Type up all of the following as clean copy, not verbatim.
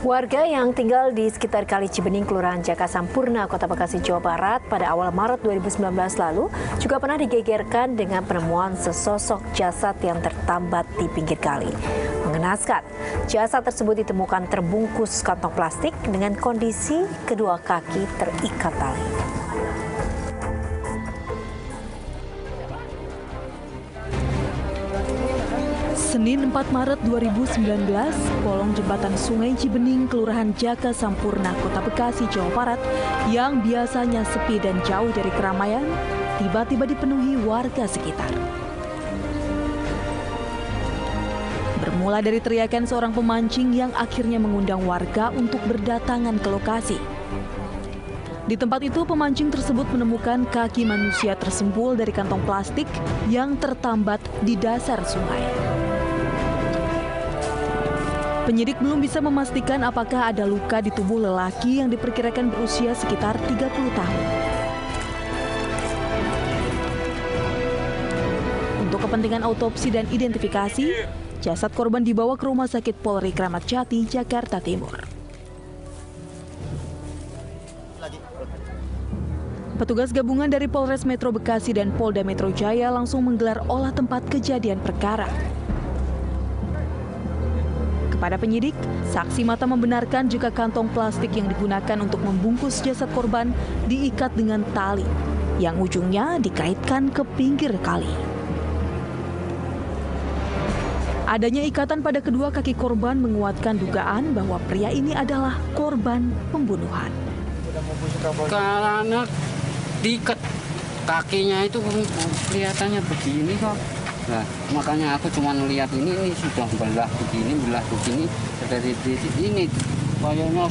Warga yang tinggal di sekitar Kali Cibening, Kelurahan Jaka Sampurna, Kota Bekasi, Jawa Barat pada awal Maret 2019 lalu juga pernah digegerkan dengan penemuan sesosok jasad yang tertambat di pinggir kali. Mengenaskan, jasad tersebut ditemukan terbungkus kantong plastik dengan kondisi kedua kaki terikat tali. Senin 4 Maret 2019, kolong jembatan Sungai Cibening, Kelurahan Jaka Sampurna, Kota Bekasi, Jawa Barat, yang biasanya sepi dan jauh dari keramaian, tiba-tiba dipenuhi warga sekitar. Bermula dari teriakan seorang pemancing yang akhirnya mengundang warga untuk berdatangan ke lokasi. Di tempat itu, pemancing tersebut menemukan kaki manusia tersembul dari kantong plastik yang tertambat di dasar sungai. Penyidik belum bisa memastikan apakah ada luka di tubuh lelaki yang diperkirakan berusia sekitar 30 tahun. Untuk kepentingan autopsi dan identifikasi, jasad korban dibawa ke Rumah Sakit Polri Kramat Jati, Jakarta Timur. Petugas gabungan dari Polres Metro Bekasi dan Polda Metro Jaya langsung menggelar olah tempat kejadian perkara. Kepada penyidik, saksi mata membenarkan jika kantong plastik yang digunakan untuk membungkus jasad korban diikat dengan tali, yang ujungnya dikaitkan ke pinggir kali. Adanya ikatan pada kedua kaki korban menguatkan dugaan bahwa pria ini adalah korban pembunuhan. Karena diikat kakinya itu kelihatannya begini kok. Nah, makanya aku cuma melihat ini sudah belah begini dari ini kayaknya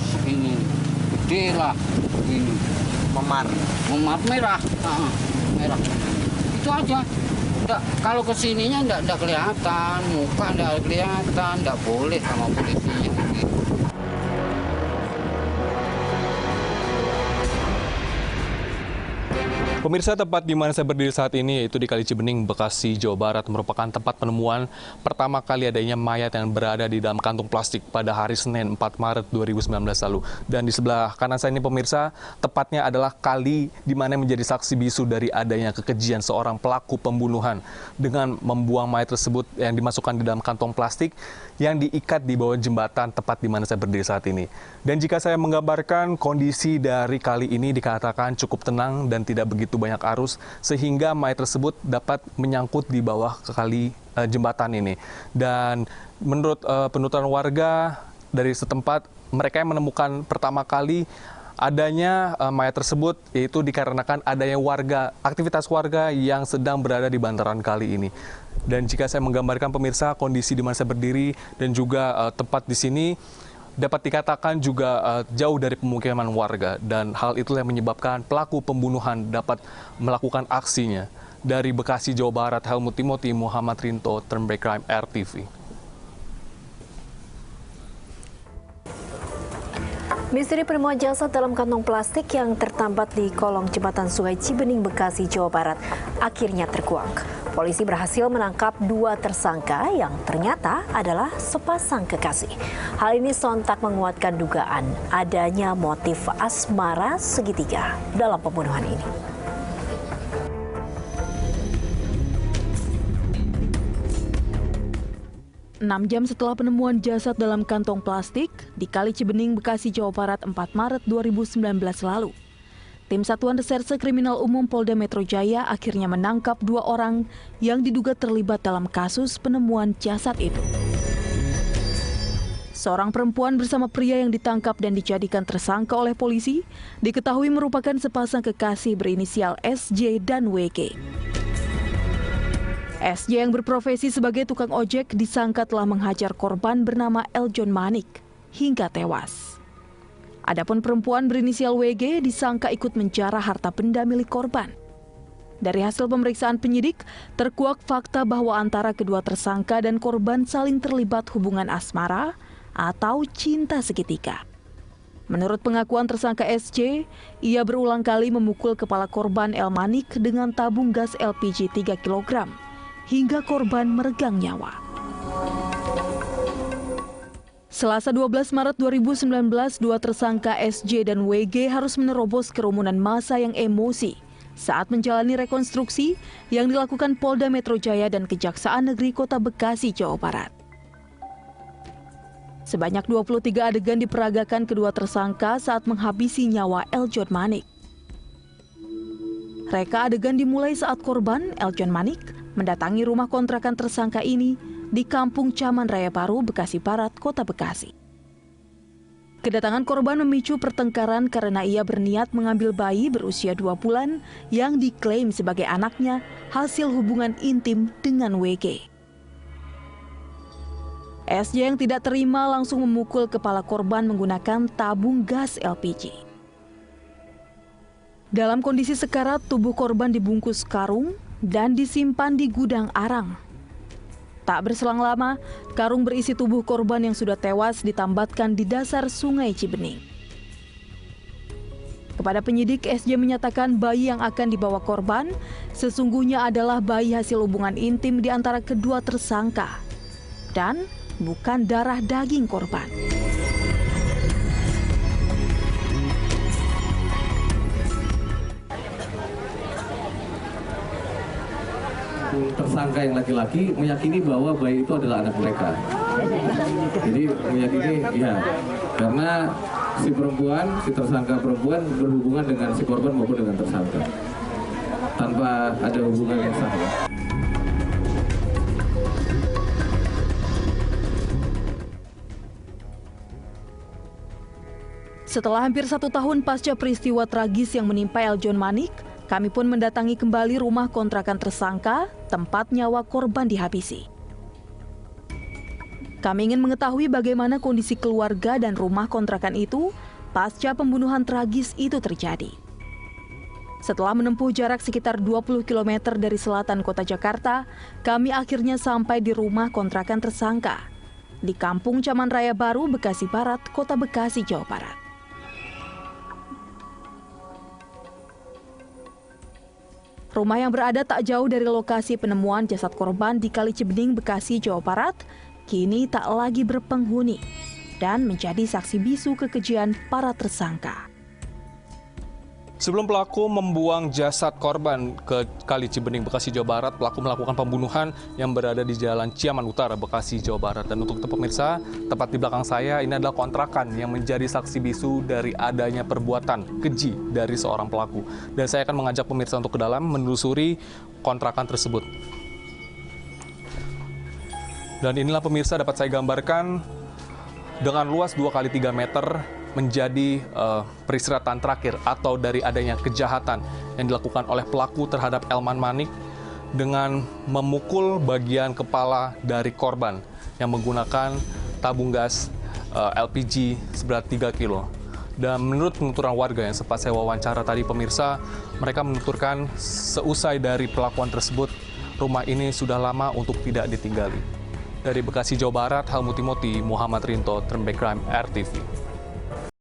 segini gede lah begini memar merah merah itu aja. Kalau kesininya enggak kelihatan muka, enggak kelihatan, enggak boleh sama polisinya. Pemirsa, tempat di mana saya berdiri saat ini yaitu di Kali Cibening, Bekasi, Jawa Barat merupakan tempat penemuan pertama kali adanya mayat yang berada di dalam kantung plastik pada hari Senin 4 Maret 2019 lalu. Dan di sebelah kanan saya ini pemirsa, tepatnya adalah kali di mana menjadi saksi bisu dari adanya kekejian seorang pelaku pembunuhan dengan membuang mayat tersebut yang dimasukkan di dalam kantong plastik yang diikat di bawah jembatan tepat di mana saya berdiri saat ini. Dan jika saya menggambarkan kondisi dari kali ini dikatakan cukup tenang dan tidak begitu banyak arus sehingga mayat tersebut dapat menyangkut di bawah kali jembatan ini. Dan menurut penuturan warga dari setempat, mereka yang menemukan pertama kali adanya mayat tersebut yaitu dikarenakan adanya aktivitas warga yang sedang berada di bantaran kali ini. Dan jika saya menggambarkan pemirsa kondisi di mana saya berdiri dan juga tempat di sini dapat dikatakan juga jauh dari pemukiman warga, dan hal itulah yang menyebabkan pelaku pembunuhan dapat melakukan aksinya. Dari Bekasi, Jawa Barat, Helmut Timothy, Muhammad Rinto, Turnback Crime RTV. Misteri penemuan jasad dalam kantong plastik yang tertambat di kolong jembatan Sungai Cibening, Bekasi, Jawa Barat akhirnya terkuak. Polisi berhasil menangkap 2 tersangka yang ternyata adalah sepasang kekasih. Hal ini sontak menguatkan dugaan adanya motif asmara segitiga dalam pembunuhan ini. Enam jam setelah penemuan jasad dalam kantong plastik di Kali Cibening, Bekasi, Jawa Barat 4 Maret 2019 lalu, tim Satuan Reserse Kriminal Umum Polda Metro Jaya akhirnya menangkap 2 orang yang diduga terlibat dalam kasus penemuan jasad itu. Seorang perempuan bersama pria yang ditangkap dan dijadikan tersangka oleh polisi diketahui merupakan sepasang kekasih berinisial SJ dan WG. SJ yang berprofesi sebagai tukang ojek disangka telah menghajar korban bernama Eljon Manik hingga tewas. Adapun perempuan berinisial WG disangka ikut menjarah harta benda milik korban. Dari hasil pemeriksaan penyidik, terkuak fakta bahwa antara kedua tersangka dan korban saling terlibat hubungan asmara atau cinta segitiga. Menurut pengakuan tersangka SJ, ia berulang kali memukul kepala korban El Manik dengan tabung gas LPG 3 kg. Hingga korban meregang nyawa. Selasa 12 Maret 2019, dua tersangka SJ dan WG harus menerobos kerumunan massa yang emosi saat menjalani rekonstruksi yang dilakukan Polda Metro Jaya dan Kejaksaan Negeri Kota Bekasi, Jawa Barat. Sebanyak 23 adegan diperagakan kedua tersangka saat menghabisi nyawa Eljon Manik. Reka adegan dimulai saat korban, Eljon Manik, mendatangi rumah kontrakan tersangka ini di Kampung Caman Raya Baru, Bekasi Barat, Kota Bekasi. Kedatangan korban memicu pertengkaran karena ia berniat mengambil bayi berusia 2 bulan yang diklaim sebagai anaknya hasil hubungan intim dengan WG. SJ yang tidak terima langsung memukul kepala korban menggunakan tabung gas LPG. Dalam kondisi sekarat, tubuh korban dibungkus karung dan disimpan di gudang arang. Tak berselang lama, karung berisi tubuh korban yang sudah tewas ditambatkan di dasar Sungai Cibening. Kepada penyidik, SJ menyatakan bayi yang akan dibawa korban sesungguhnya adalah bayi hasil hubungan intim di antara kedua tersangka dan bukan darah daging korban. Tersangka yang laki-laki meyakini bahwa bayi itu adalah anak mereka. Jadi meyakini ya, karena si tersangka perempuan berhubungan dengan si korban maupun dengan tersangka tanpa ada hubungan yang sah. Setelah hampir 1 tahun pasca peristiwa tragis yang menimpa Eljon Manik, kami pun mendatangi kembali rumah kontrakan tersangka, tempat nyawa korban dihabisi. Kami ingin mengetahui bagaimana kondisi keluarga dan rumah kontrakan itu pasca pembunuhan tragis itu terjadi. Setelah menempuh jarak sekitar 20 km dari selatan kota Jakarta, kami akhirnya sampai di rumah kontrakan tersangka di Kampung Caman Raya Baru, Bekasi Barat, Kota Bekasi, Jawa Barat. Rumah yang berada tak jauh dari lokasi penemuan jasad korban di Kali Cibening, Bekasi, Jawa Barat, kini tak lagi berpenghuni dan menjadi saksi bisu kekejian para tersangka. Sebelum pelaku membuang jasad korban ke Kali Cibening, Bekasi, Jawa Barat, pelaku melakukan pembunuhan yang berada di Jalan Ciaman Utara, Bekasi, Jawa Barat. Dan untuk pemirsa, tepat di belakang saya ini adalah kontrakan yang menjadi saksi bisu dari adanya perbuatan keji dari seorang pelaku. Dan saya akan mengajak pemirsa untuk ke dalam menelusuri kontrakan tersebut. Dan inilah pemirsa dapat saya gambarkan dengan luas 2 x 3 meter menjadi peristirahatan terakhir atau dari adanya kejahatan yang dilakukan oleh pelaku terhadap Elman Manik dengan memukul bagian kepala dari korban yang menggunakan tabung gas LPG seberat 3 kilo. Dan menurut penuturan warga yang sempat saya wawancara tadi pemirsa, mereka menuturkan seusai dari pelakuan tersebut, rumah ini sudah lama untuk tidak ditinggali. Dari Bekasi, Jawa Barat, Helmut Timothy, Muhammad Rinto, Trembek Crime RTV.